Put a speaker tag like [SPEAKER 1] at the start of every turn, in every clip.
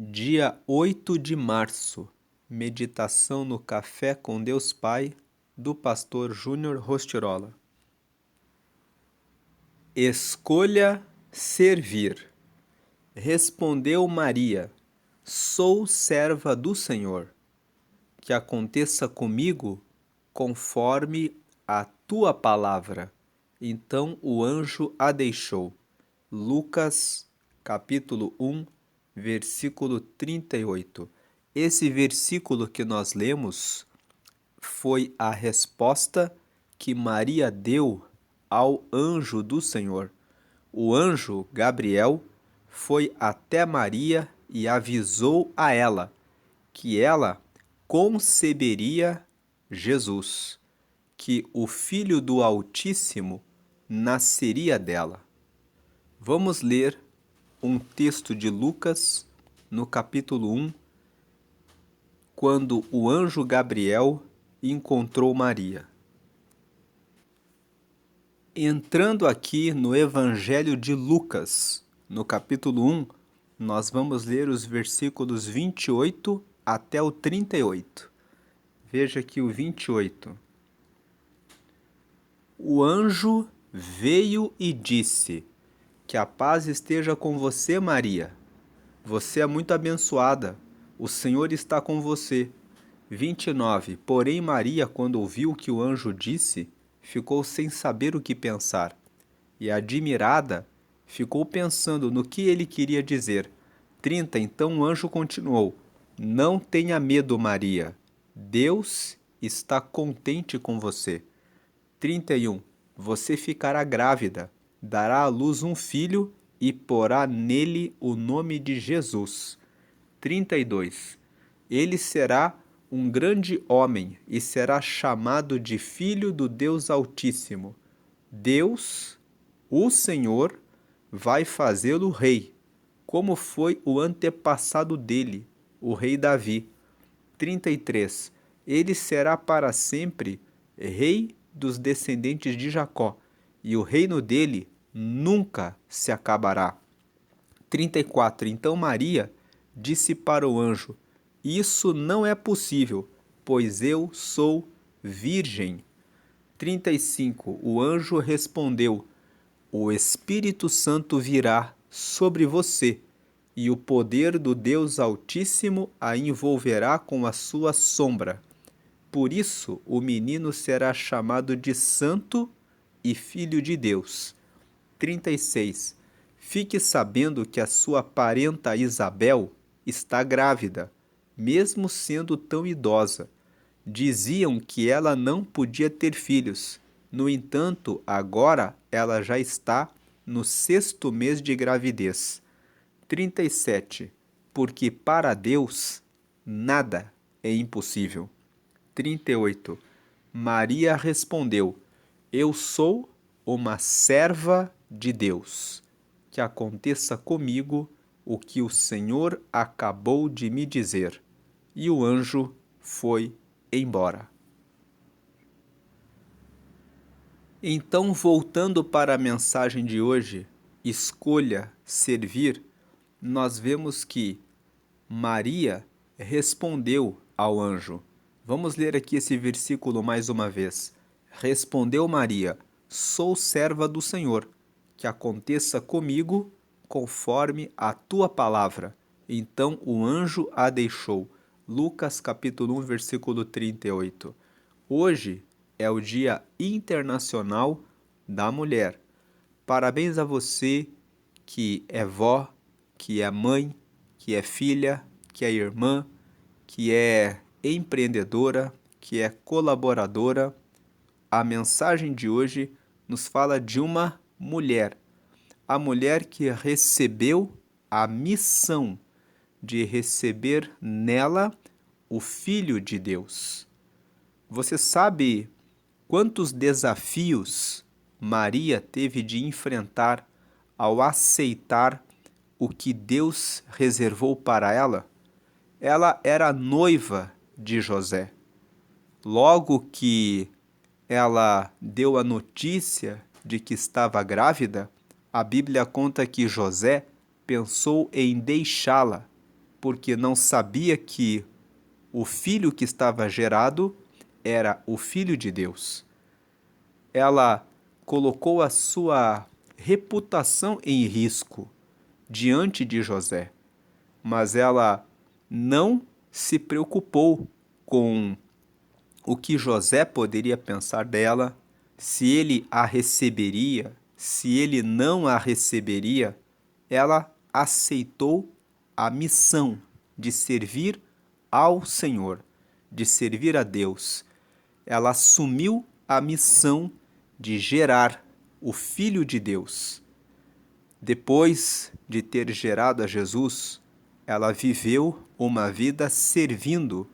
[SPEAKER 1] Dia 8 de março, meditação no Café com Deus Pai, do pastor Júnior Rostirola. Escolha servir. Respondeu Maria: Sou serva do Senhor. Que aconteça comigo conforme a tua palavra. Então o anjo a deixou. Lucas, capítulo 1, versículo 38. Esse versículo que nós lemos foi a resposta que Maria deu ao anjo do Senhor. O anjo Gabriel foi até Maria e avisou a ela que ela conceberia Jesus, que o Filho do Altíssimo nasceria dela. Vamos ler um texto de Lucas, no capítulo 1, quando o anjo Gabriel encontrou Maria. Entrando aqui no Evangelho de Lucas, no capítulo 1, nós vamos ler os versículos 28 até o 38. Veja aqui o 28. O anjo veio e disse: Que a paz esteja com você, Maria. Você é muito abençoada. O Senhor está com você. 29. Porém, Maria, quando ouviu o que o anjo disse, ficou sem saber o que pensar. E, admirada, ficou pensando no que ele queria dizer. 30. Então o anjo continuou: Não tenha medo, Maria. Deus está contente com você. 31. Você ficará grávida, dará à luz um filho e porá nele o nome de Jesus. 32. Ele será um grande homem e será chamado de Filho do Deus Altíssimo. Deus, o Senhor, vai fazê-lo rei, como foi o antepassado dele, o rei Davi. 33. Ele será para sempre rei dos descendentes de Jacó, e o reino dele nunca se acabará. 34. Então Maria disse para o anjo: Isso não é possível, pois eu sou virgem. 35. O anjo respondeu: O Espírito Santo virá sobre você, e o poder do Deus Altíssimo a envolverá com a sua sombra. Por isso, o menino será chamado de Santo e Filho de Deus. 36. Fique sabendo que a sua parenta Isabel está grávida, mesmo sendo tão idosa. Diziam que ela não podia ter filhos. No entanto, agora ela já está no 6º mês de gravidez. 37. Porque para Deus nada é impossível. 38. Maria respondeu: Eu sou uma serva de Deus. Que aconteça comigo o que o Senhor acabou de me dizer. E o anjo foi embora. Então, voltando para a mensagem de hoje, escolha servir, nós vemos que Maria respondeu ao anjo. Vamos ler aqui esse versículo mais uma vez. Respondeu Maria: Sou serva do Senhor, que aconteça comigo conforme a tua palavra. Então o anjo a deixou. Lucas capítulo 1, versículo 38. Hoje é o Dia Internacional da Mulher. Parabéns a você que é vó, que é mãe, que é filha, que é irmã, que é empreendedora, que é colaboradora. A mensagem de hoje nos fala de uma mulher. A mulher que recebeu a missão de receber nela o Filho de Deus. Você sabe quantos desafios Maria teve de enfrentar ao aceitar o que Deus reservou para ela? Ela era noiva de José. Logo que ela deu a notícia de que estava grávida, a Bíblia conta que José pensou em deixá-la porque não sabia que o filho que estava gerado era o Filho de Deus. Ela colocou a sua reputação em risco diante de José, mas ela não se preocupou com o que José poderia pensar dela, se ele a receberia, se ele não a receberia. Ela aceitou a missão de servir ao Senhor, de servir a Deus. Ela assumiu a missão de gerar o Filho de Deus. Depois de ter gerado a Jesus, ela viveu uma vida servindo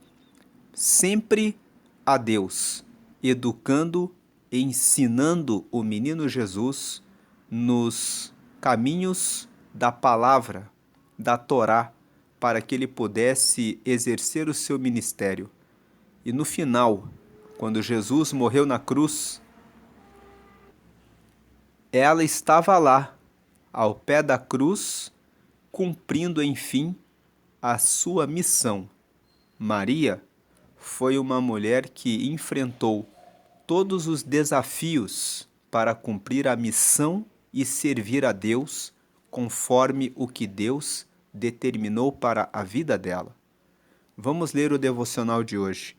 [SPEAKER 1] sempre a Deus, educando e ensinando o menino Jesus nos caminhos da palavra, da Torá, para que ele pudesse exercer o seu ministério. E no final, quando Jesus morreu na cruz, ela estava lá, ao pé da cruz, cumprindo, enfim, a sua missão. Maria foi uma mulher que enfrentou todos os desafios para cumprir a missão e servir a Deus conforme o que Deus determinou para a vida dela. Vamos ler o devocional de hoje.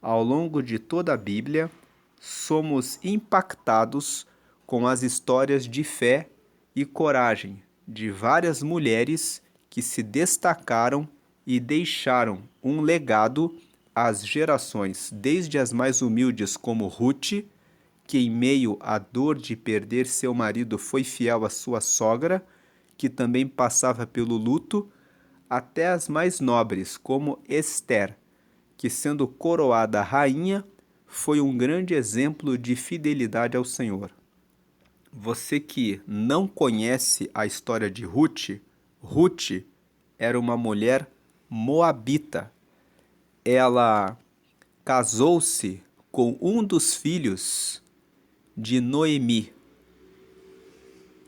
[SPEAKER 1] Ao longo de toda a Bíblia, somos impactados com as histórias de fé e coragem de várias mulheres que se destacaram e deixaram um legado às gerações, desde as mais humildes como Ruth, que em meio à dor de perder seu marido foi fiel à sua sogra, que também passava pelo luto, até as mais nobres como Esther, que sendo coroada rainha, foi um grande exemplo de fidelidade ao Senhor. Você que não conhece a história de Ruth, Ruth era uma mulher moabita. Ela casou-se com um dos filhos de Noemi.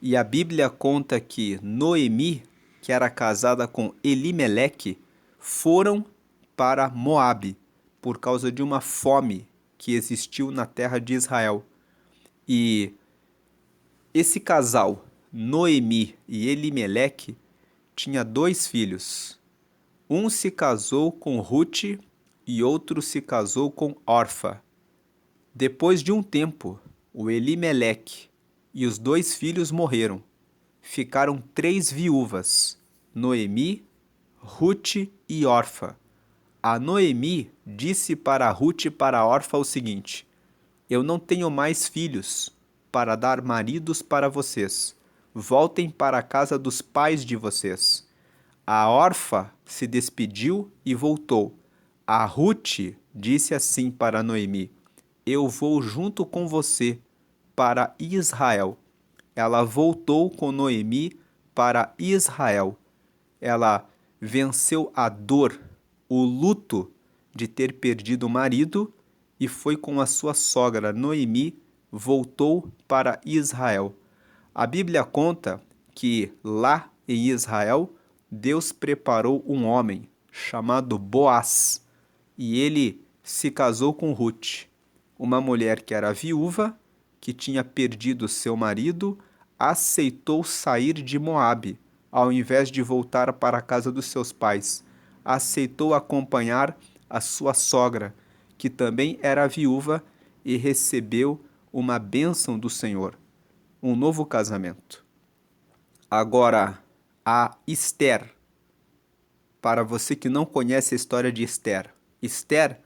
[SPEAKER 1] E a Bíblia conta que Noemi, que era casada com Elimeleque, foram para Moabe por causa de uma fome que existiu na terra de Israel. E esse casal, Noemi e Elimeleque, tinha 2 filhos. Um se casou com Ruth e outro se casou com Orfa. Depois de um tempo, o Elimeleque e os 2 filhos morreram. Ficaram 3 viúvas, Noemi, Ruth e Orfa. A Noemi disse para Ruth e para Orfa o seguinte: eu não tenho mais filhos para dar maridos para vocês. Voltem para a casa dos pais de vocês. A Orfa se despediu e voltou. A Ruth disse assim para Noemi: eu vou junto com você para Israel. Ela voltou com Noemi para Israel. Ela venceu a dor, o luto de ter perdido o marido e foi com a sua sogra Noemi, voltou para Israel. A Bíblia conta que lá em Israel, Deus preparou um homem chamado Boaz e ele se casou com Ruth, uma mulher que era viúva, que tinha perdido seu marido, aceitou sair de Moabe, ao invés de voltar para a casa dos seus pais. Aceitou acompanhar a sua sogra, que também era viúva, e recebeu uma bênção do Senhor, um novo casamento. Agora, a Esther. Para você que não conhece a história de Esther, Esther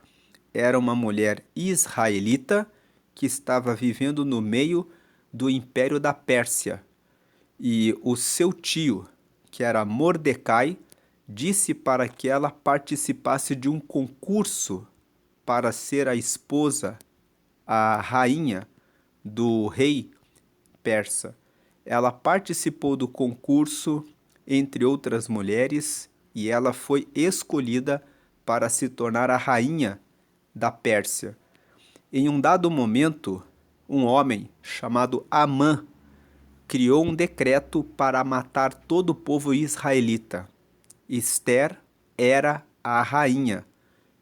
[SPEAKER 1] era uma mulher israelita que estava vivendo no meio do Império da Pérsia. E o seu tio, que era Mordecai, disse para que ela participasse de um concurso para ser a esposa, a rainha do rei persa. Ela participou do concurso, entre outras mulheres, e ela foi escolhida para se tornar a rainha da Pérsia. Em um dado momento, um homem chamado Amã criou um decreto para matar todo o povo israelita. Esther era a rainha.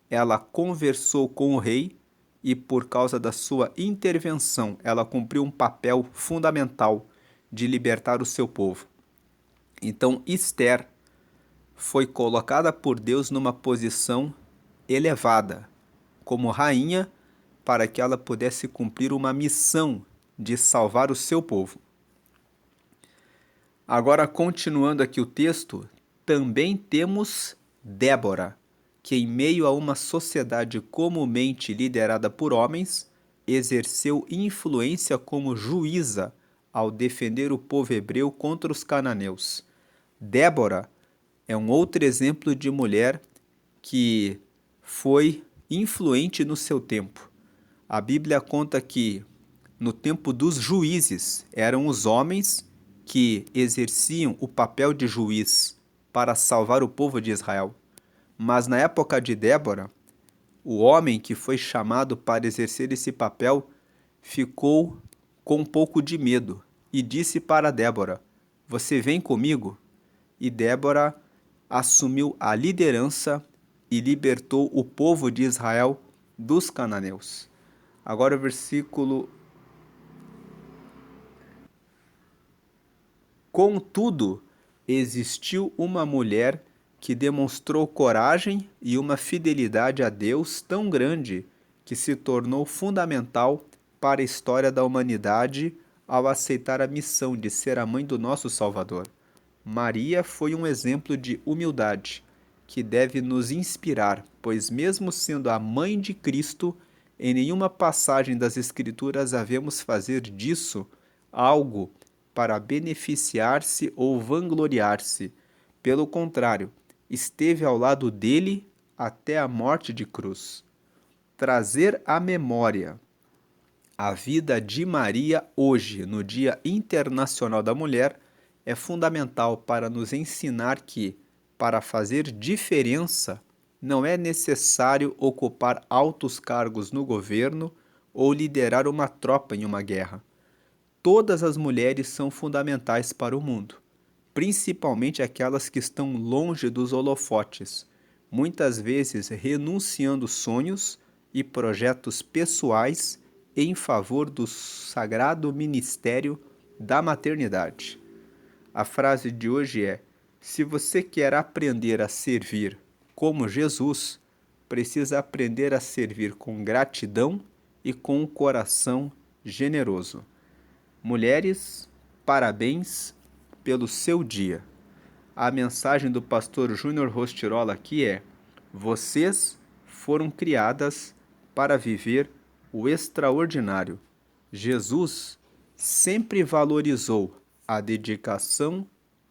[SPEAKER 1] Ela conversou com o rei e, por causa da sua intervenção, ela cumpriu um papel fundamental de libertar o seu povo. Então, Esther foi colocada por Deus numa posição elevada, como rainha, para que ela pudesse cumprir uma missão de salvar o seu povo. Agora, continuando aqui o texto, também temos Débora, que em meio a uma sociedade comumente liderada por homens, exerceu influência como juíza ao defender o povo hebreu contra os cananeus. Débora é um outro exemplo de mulher que foi influente no seu tempo. A Bíblia conta que no tempo dos juízes eram os homens que exerciam o papel de juiz para salvar o povo de Israel. Mas na época de Débora, o homem que foi chamado para exercer esse papel ficou com um pouco de medo e disse para Débora: "Você vem comigo?" E Débora assumiu a liderança e libertou o povo de Israel dos cananeus. Agora o versículo: Contudo, existiu uma mulher que demonstrou coragem e uma fidelidade a Deus tão grande que se tornou fundamental para a história da humanidade ao aceitar a missão de ser a mãe do nosso Salvador. Maria foi um exemplo de humildade que deve nos inspirar, pois mesmo sendo a mãe de Cristo, em nenhuma passagem das Escrituras havemos fazer disso algo para beneficiar-se ou vangloriar-se. Pelo contrário, esteve ao lado dele até a morte de cruz. Trazer à memória a vida de Maria hoje, no Dia Internacional da Mulher, é fundamental para nos ensinar que, para fazer diferença, não é necessário ocupar altos cargos no governo ou liderar uma tropa em uma guerra. Todas as mulheres são fundamentais para o mundo, principalmente aquelas que estão longe dos holofotes, muitas vezes renunciando sonhos e projetos pessoais em favor do sagrado ministério da maternidade. A frase de hoje é: se você quer aprender a servir como Jesus, precisa aprender a servir com gratidão e com um coração generoso. Mulheres, parabéns pelo seu dia. A mensagem do pastor Júnior Rostirola aqui é: vocês foram criadas para viver o extraordinário. Jesus sempre valorizou a dedicação,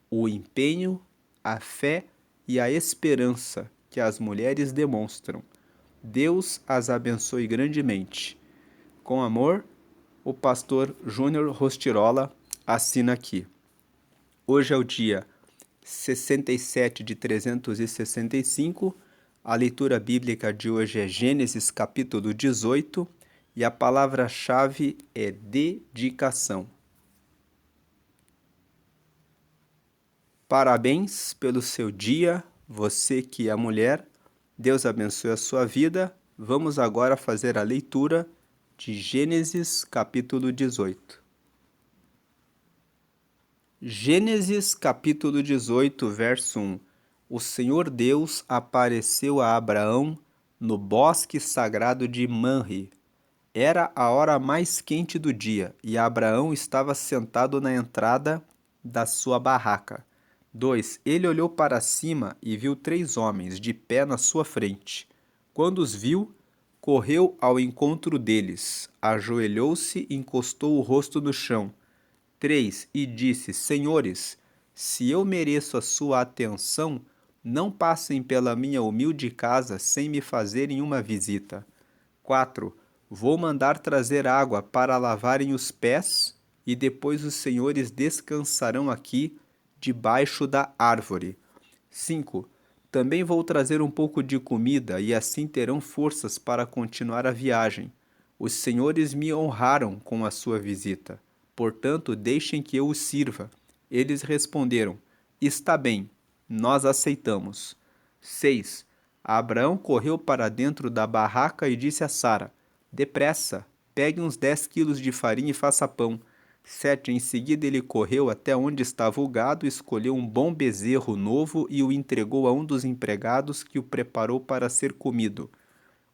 [SPEAKER 1] o empenho, a fé e a esperança que as mulheres demonstram. Deus as abençoe grandemente. Com amor, o pastor Júnior Rostirola assina aqui. Hoje é o dia 67 de 365. A leitura bíblica de hoje é Gênesis capítulo 18 e a palavra-chave é dedicação. Parabéns pelo seu dia, você que é mulher. Deus abençoe a sua vida. Vamos agora fazer a leitura de Gênesis capítulo 18. Gênesis capítulo 18, verso 1. O Senhor Deus apareceu a Abraão no bosque sagrado de Manre. Era a hora mais quente do dia e Abraão estava sentado na entrada da sua barraca. 2. Ele olhou para cima e viu 3 homens de pé na sua frente. Quando os viu, correu ao encontro deles, ajoelhou-se e encostou o rosto no chão. 3. E disse: Senhores, se eu mereço a sua atenção, não passem pela minha humilde casa sem me fazerem uma visita. 4. Vou mandar trazer água para lavarem os pés, e depois os senhores descansarão aqui, debaixo da árvore. 5. Também vou trazer um pouco de comida, e assim terão forças para continuar a viagem. Os senhores me honraram com a sua visita. Portanto, deixem que eu os sirva. Eles responderam: Está bem, nós aceitamos. 6. Abraão correu para dentro da barraca e disse a Sara: Depressa, pegue uns 10 quilos de farinha e faça pão. 7. Em seguida ele correu até onde estava o gado, escolheu um bom bezerro novo e o entregou a um dos empregados, que o preparou para ser comido.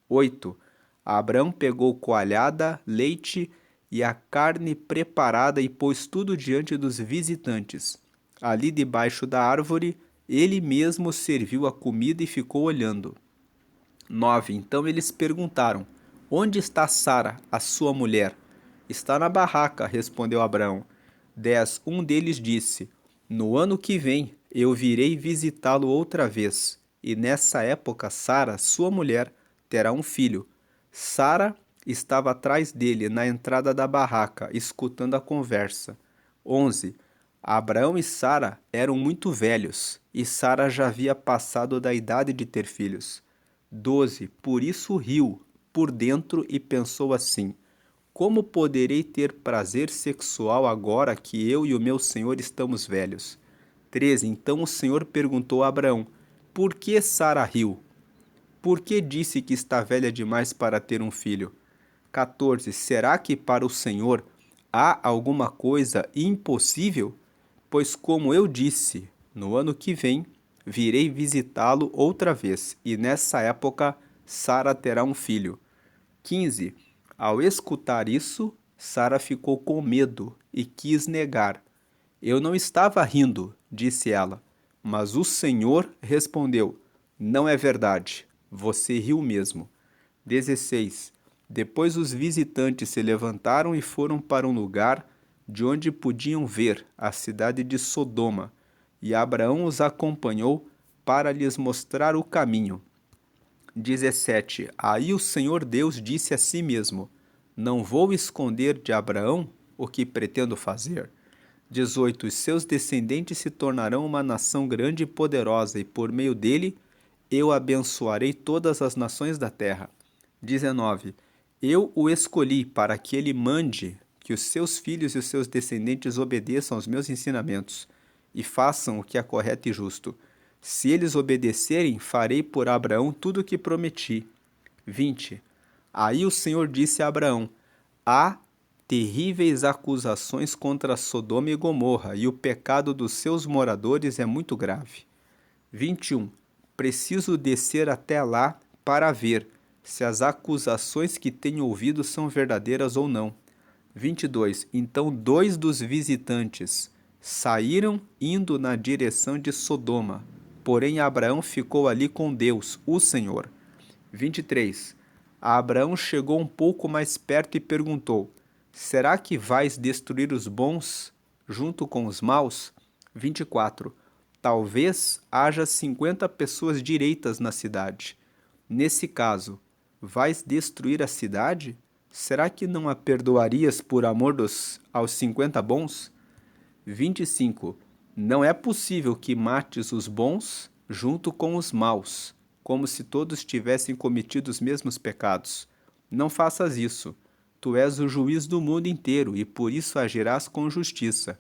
[SPEAKER 1] 8. Abraão pegou coalhada, leite e a carne preparada e pôs tudo diante dos visitantes. Ali debaixo da árvore, ele mesmo serviu a comida e ficou olhando. 9. Então eles perguntaram: Onde está Sara, a sua mulher? Está na barraca, respondeu Abraão. 10. Um deles disse: No ano que vem eu virei visitá-lo outra vez, e nessa época Sara, sua mulher, terá um filho. Sara estava atrás dele, na entrada da barraca, escutando a conversa. 11. Abraão e Sara eram muito velhos, e Sara já havia passado da idade de ter filhos. 12. Por isso riu por dentro e pensou assim: Como poderei ter prazer sexual agora que eu e o meu senhor estamos velhos? 13. Então o Senhor perguntou a Abraão: Por que Sara riu? Por que disse que está velha demais para ter um filho? 14. Será que para o Senhor há alguma coisa impossível? Pois, como eu disse, no ano que vem virei visitá-lo outra vez, e nessa época Sara terá um filho. 15. Ao escutar isso, Sara ficou com medo e quis negar. Eu não estava rindo, disse ela. Mas o Senhor respondeu: Não é verdade, você riu mesmo. 16. Depois os visitantes se levantaram e foram para um lugar de onde podiam ver a cidade de Sodoma, e Abraão os acompanhou para lhes mostrar o caminho. 17. Aí o Senhor Deus disse a si mesmo: Não vou esconder de Abraão o que pretendo fazer. 18. Os seus descendentes se tornarão uma nação grande e poderosa, e por meio dele eu abençoarei todas as nações da terra. 19. Eu o escolhi para que ele mande que os seus filhos e os seus descendentes obedeçam aos meus ensinamentos e façam o que é correto e justo. Se eles obedecerem, farei por Abraão tudo o que prometi. 20. Aí o Senhor disse a Abraão: Há terríveis acusações contra Sodoma e Gomorra, e o pecado dos seus moradores é muito grave. 21. Preciso descer até lá para ver se as acusações que tenho ouvido são verdadeiras ou não. 22. Então 2 dos visitantes saíram indo na direção de Sodoma, porém Abraão ficou ali com Deus, o Senhor. 23. Abraão chegou um pouco mais perto e perguntou: Será que vais destruir os bons junto com os maus? 24. Talvez haja 50 pessoas direitas na cidade. Nesse caso, vais destruir a cidade? Será que não a perdoarias por amor aos 50 bons? 25. Não é possível que mates os bons junto com os maus, como se todos tivessem cometido os mesmos pecados. Não faças isso. Tu és o juiz do mundo inteiro e por isso agirás com justiça.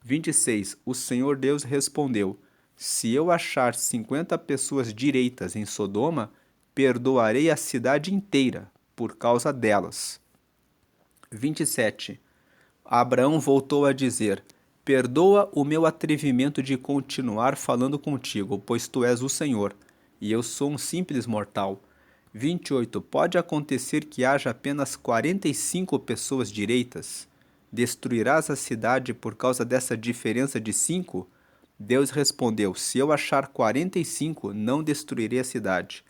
[SPEAKER 1] 26. O Senhor Deus respondeu: Se eu achar 50 pessoas direitas em Sodoma, perdoarei a cidade inteira por causa delas. 27. Abraão voltou a dizer: Perdoa o meu atrevimento de continuar falando contigo, pois tu és o Senhor, e eu sou um simples mortal. 28. Pode acontecer que haja apenas 45 pessoas direitas? Destruirás a cidade por causa dessa diferença de 5? Deus respondeu: Se eu achar 45, não destruirei a cidade.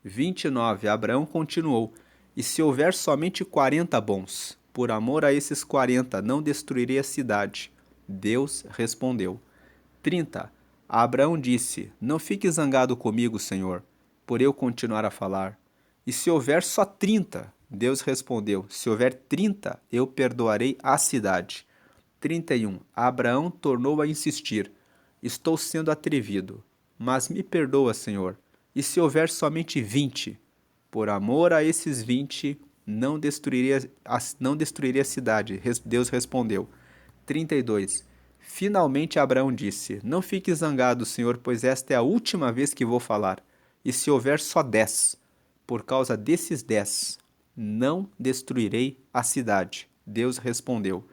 [SPEAKER 1] 29. Abraão continuou: E se houver somente 40 bons? Por amor a esses 40, não destruirei a cidade. Deus respondeu. 30. Abraão disse: Não fique zangado comigo, Senhor, por eu continuar a falar. E se houver só 30? Deus respondeu: Se houver 30, eu perdoarei a cidade. 31. Abraão tornou a insistir: Estou sendo atrevido, mas me perdoa, Senhor. E se houver somente 20? Por amor a esses 20, não destruiria a cidade. Deus respondeu. 32. Finalmente Abraão disse: Não fique zangado, Senhor, pois esta é a última vez que vou falar. E se houver só 10, por causa desses 10, não destruirei a cidade. Deus respondeu.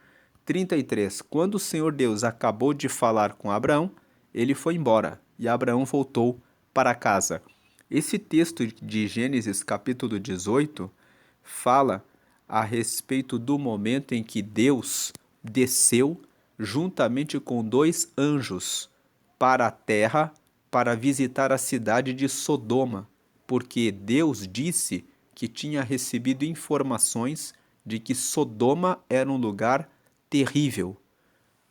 [SPEAKER 1] 33. Quando o Senhor Deus acabou de falar com Abraão, ele foi embora e Abraão voltou para casa. Esse texto de Gênesis capítulo 18 fala a respeito do momento em que Deus desceu juntamente com 2 anjos para a terra para visitar a cidade de Sodoma, porque Deus disse que tinha recebido informações de que Sodoma era um lugar terrível.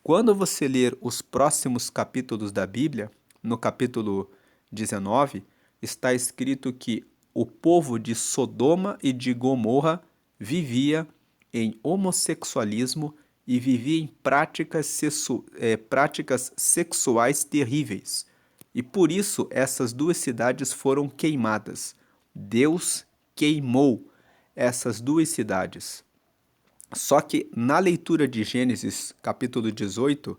[SPEAKER 1] Quando você ler os próximos capítulos da Bíblia, no capítulo 19, está escrito que o povo de Sodoma e de Gomorra vivia em homossexualismo e vivia em práticas sexuais terríveis. E por isso essas 2 cidades foram queimadas. Deus queimou essas 2 cidades. Só que na leitura de Gênesis capítulo 18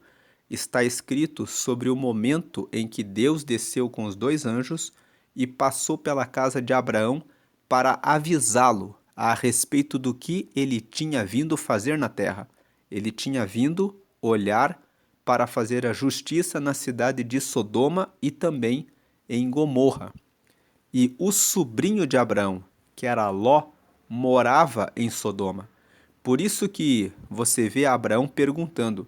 [SPEAKER 1] está escrito sobre o momento em que Deus desceu com os 2 anjos e passou pela casa de Abraão para avisá-lo a respeito do que ele tinha vindo fazer na terra. Ele tinha vindo olhar para fazer a justiça na cidade de Sodoma e também em Gomorra. E o sobrinho de Abraão, que era Ló, morava em Sodoma. Por isso que você vê Abraão perguntando: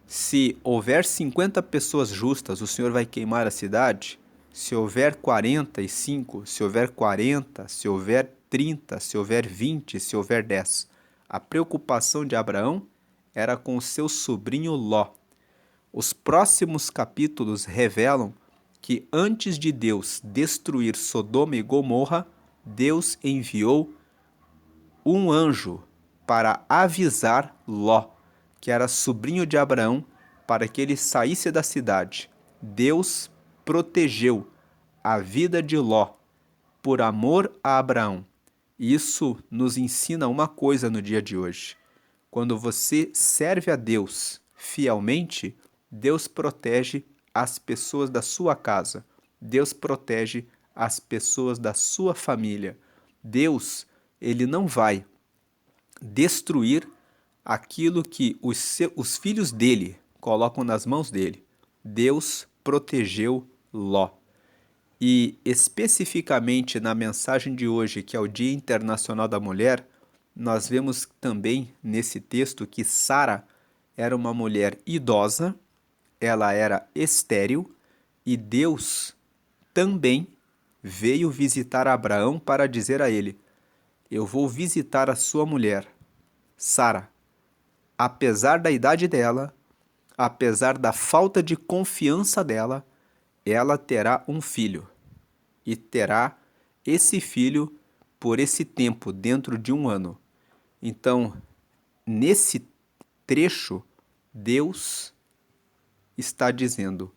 [SPEAKER 1] se houver 50 pessoas justas, o Senhor vai queimar a cidade? Se houver 45, se houver 40, se houver 30, se houver 20, se houver 10. A preocupação de Abraão era com o seu sobrinho Ló. Os próximos capítulos revelam que antes de Deus destruir Sodoma e Gomorra, Deus enviou um anjo para avisar Ló, que era sobrinho de Abraão, para que ele saísse da cidade. Deus protegeu a vida de Ló por amor a Abraão. E isso nos ensina uma coisa no dia de hoje. Quando você serve a Deus fielmente, Deus protege as pessoas da sua casa. Deus protege as pessoas da sua família. Deus, ele não vai destruir aquilo que os filhos dele colocam nas mãos dele. Deus protegeu Ló. E especificamente na mensagem de hoje, que é o Dia Internacional da Mulher, nós vemos também nesse texto que Sara era uma mulher idosa, ela era estéril, e Deus também veio visitar Abraão para dizer a ele: eu vou visitar a sua mulher, Sara. Apesar da idade dela, apesar da falta de confiança dela, ela terá um filho. E terá esse filho por esse tempo, dentro de 1 ano. Então, nesse trecho, Deus está dizendo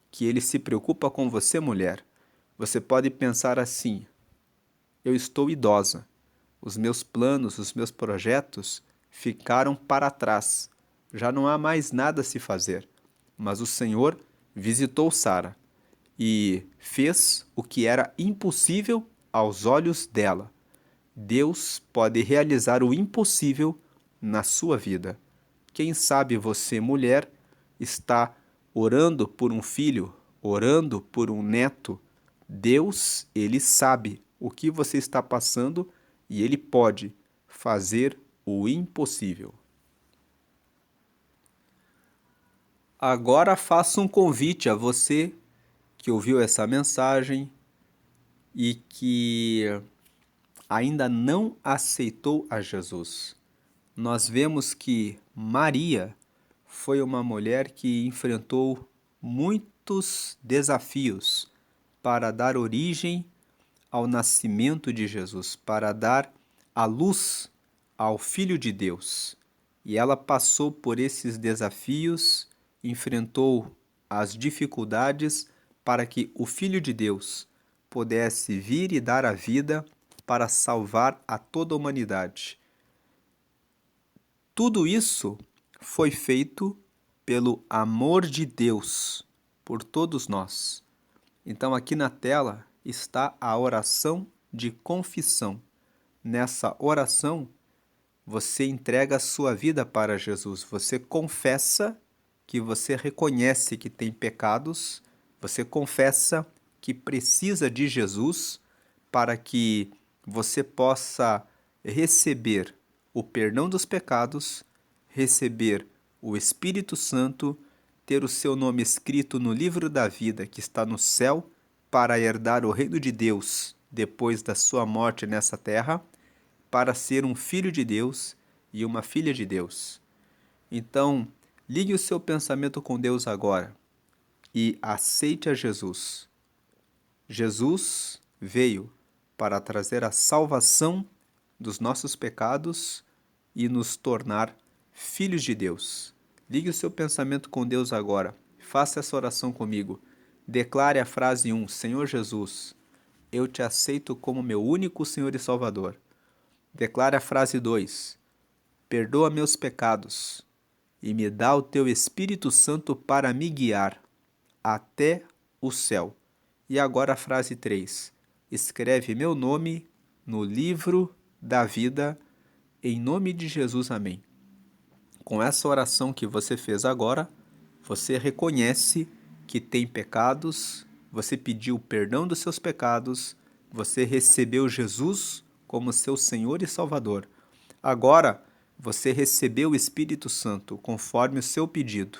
[SPEAKER 1] que ele se preocupa com você, mulher. Você pode pensar assim: eu estou idosa, os meus planos, os meus projetos ficaram para trás, já não há mais nada a se fazer. Mas o Senhor visitou Sara e fez o que era impossível aos olhos dela. Deus pode realizar o impossível na sua vida. Quem sabe você, mulher, está orando por um filho, orando por um neto. Deus, ele sabe o que você está passando e ele pode fazer o impossível. Agora faço um convite a você que ouviu essa mensagem e que ainda não aceitou a Jesus. Nós vemos que Maria foi uma mulher que enfrentou muitos desafios para dar origem ao nascimento de Jesus, para dar a luz ao Filho de Deus. E ela passou por esses desafios, enfrentou as dificuldades para que o Filho de Deus pudesse vir e dar a vida para salvar a toda a humanidade. Tudo isso foi feito pelo amor de Deus por todos nós. Então aqui na tela está a oração de confissão. Nessa oração, você entrega a sua vida para Jesus. Você confessa que você reconhece que tem pecados, você confessa que precisa de Jesus para que você possa receber o perdão dos pecados, receber o Espírito Santo, ter o seu nome escrito no livro da vida que está no céu para herdar o reino de Deus depois da sua morte nessa terra, para ser um filho de Deus e uma filha de Deus. Então, ligue o seu pensamento com Deus agora e aceite a Jesus. Jesus veio para trazer a salvação dos nossos pecados e nos tornar filhos de Deus. Ligue o seu pensamento com Deus agora. Faça essa oração comigo. Declare a frase 1: Senhor Jesus, eu te aceito como meu único Senhor e Salvador. Declare a frase 2: perdoa meus pecados e me dá o teu Espírito Santo para me guiar até o céu. E agora a frase 3: escreve meu nome no livro da vida, em nome de Jesus, amém. Com essa oração que você fez agora, você reconhece que tem pecados, você pediu perdão dos seus pecados, você recebeu Jesus como seu Senhor e Salvador. Agora, você recebeu o Espírito Santo conforme o seu pedido,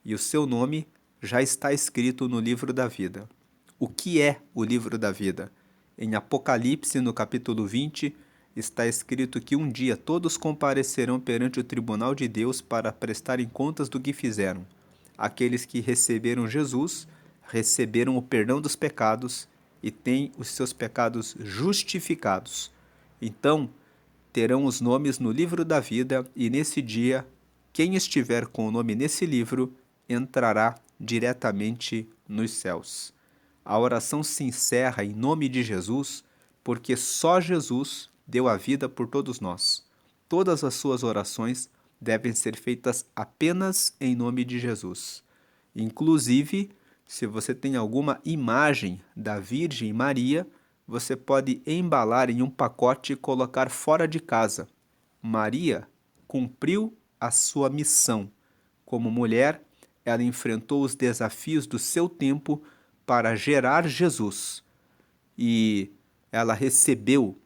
[SPEAKER 1] e o seu nome já está escrito no livro da vida. O que é o livro da vida? Em Apocalipse, no capítulo 20, está escrito que um dia todos comparecerão perante o tribunal de Deus para prestarem contas do que fizeram. Aqueles que receberam Jesus receberam o perdão dos pecados e têm os seus pecados justificados. Então, terão os nomes no livro da vida e nesse dia, quem estiver com o nome nesse livro entrará diretamente nos céus. A oração se encerra em nome de Jesus, porque só Jesus deu a vida por todos nós. Todas as suas orações devem ser feitas apenas em nome de Jesus. Inclusive, se você tem alguma imagem da Virgem Maria, você pode embalar em um pacote e colocar fora de casa. Maria cumpriu a sua missão. Como mulher, ela enfrentou os desafios do seu tempo para gerar Jesus. E ela recebeu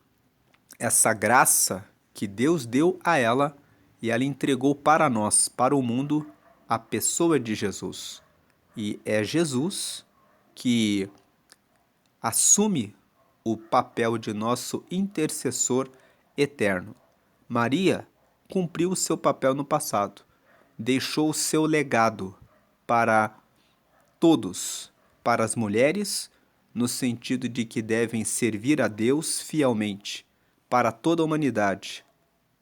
[SPEAKER 1] essa graça que Deus deu a ela e ela entregou para nós, para o mundo, a pessoa de Jesus. E é Jesus que assume o papel de nosso intercessor eterno. Maria cumpriu o seu papel no passado, deixou o seu legado para todos, para as mulheres, no sentido de que devem servir a Deus fielmente, para toda a humanidade,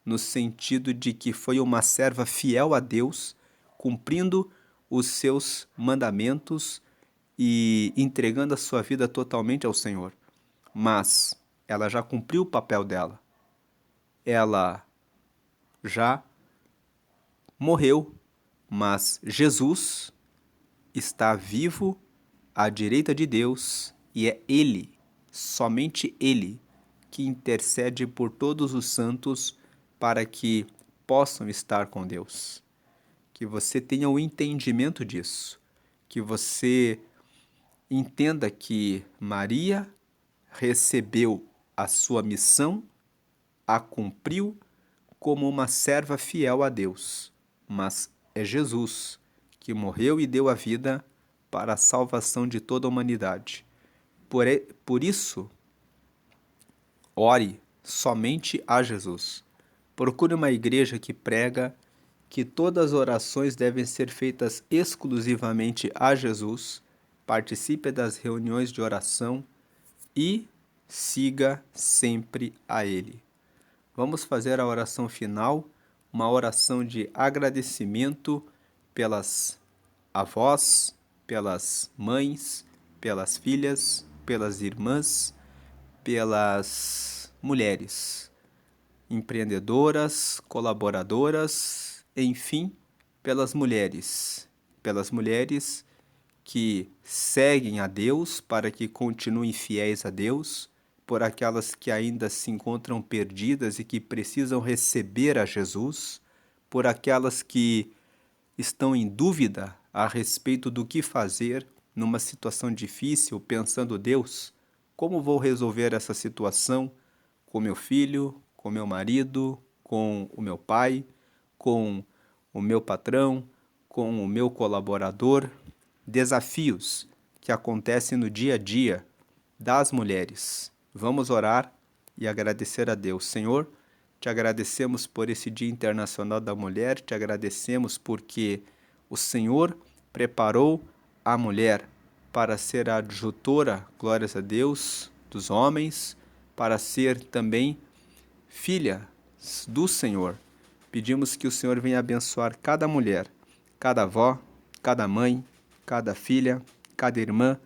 [SPEAKER 1] no sentido de que foi uma serva fiel a Deus, cumprindo os seus mandamentos e entregando a sua vida totalmente ao Senhor. Mas ela já cumpriu o papel dela. Ela já morreu, mas Jesus está vivo à direita de Deus e é Ele, somente Ele, que intercede por todos os santos para que possam estar com Deus. Que você tenha o entendimento disso, que você entenda que Maria recebeu a sua missão, a cumpriu como uma serva fiel a Deus, mas é Jesus que morreu e deu a vida para a salvação de toda a humanidade. Por isso, ore somente a Jesus. Procure uma igreja que prega que todas as orações devem ser feitas exclusivamente a Jesus. Participe das reuniões de oração e siga sempre a Ele. Vamos fazer a oração final, uma oração de agradecimento pelas avós, pelas mães, pelas filhas, pelas irmãs, pelas mulheres, empreendedoras, colaboradoras, enfim, pelas mulheres que seguem a Deus, para que continuem fiéis a Deus, por aquelas que ainda se encontram perdidas e que precisam receber a Jesus, por aquelas que estão em dúvida a respeito do que fazer numa situação difícil, pensando: Deus, como vou resolver essa situação com meu filho, com meu marido, com o meu pai, com o meu patrão, com o meu colaborador? Desafios que acontecem no dia a dia das mulheres. Vamos orar e agradecer a Deus. Senhor, te agradecemos por esse Dia Internacional da Mulher, te agradecemos porque o Senhor preparou a mulher para ser a adjutora, glórias a Deus, dos homens, para ser também filha do Senhor. Pedimos que o Senhor venha abençoar cada mulher, cada avó, cada mãe, cada filha, cada irmã,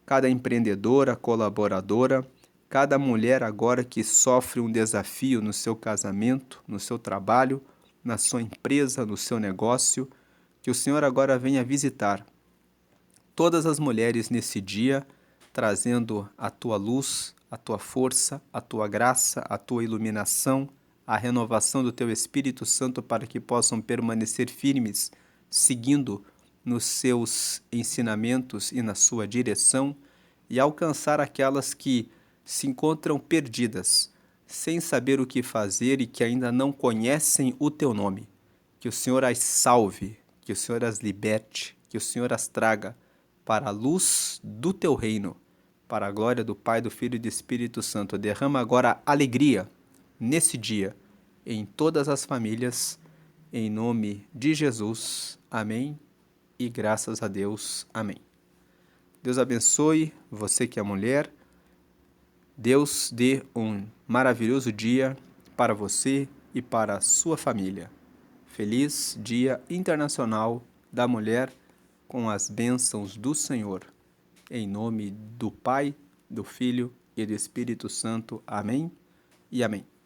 [SPEAKER 1] cada empreendedora, colaboradora, cada mulher agora que sofre um desafio no seu casamento, no seu trabalho, na sua empresa, no seu negócio, que o Senhor agora venha visitar todas as mulheres nesse dia, trazendo a tua luz, a tua força, a tua graça, a tua iluminação, a renovação do teu Espírito Santo para que possam permanecer firmes, seguindo nos seus ensinamentos e na sua direção, e alcançar aquelas que se encontram perdidas, sem saber o que fazer e que ainda não conhecem o teu nome. Que o Senhor as salve, que o Senhor as liberte, que o Senhor as traga para a luz do teu reino, para a glória do Pai, do Filho e do Espírito Santo. Derrama agora alegria nesse dia, em todas as famílias, em nome de Jesus. Amém. E graças a Deus. Amém. Deus abençoe você que é mulher. Deus dê um maravilhoso dia para você e para a sua família. Feliz Dia Internacional da Mulher, com as bênçãos do Senhor. Em nome do Pai, do Filho e do Espírito Santo. Amém e amém.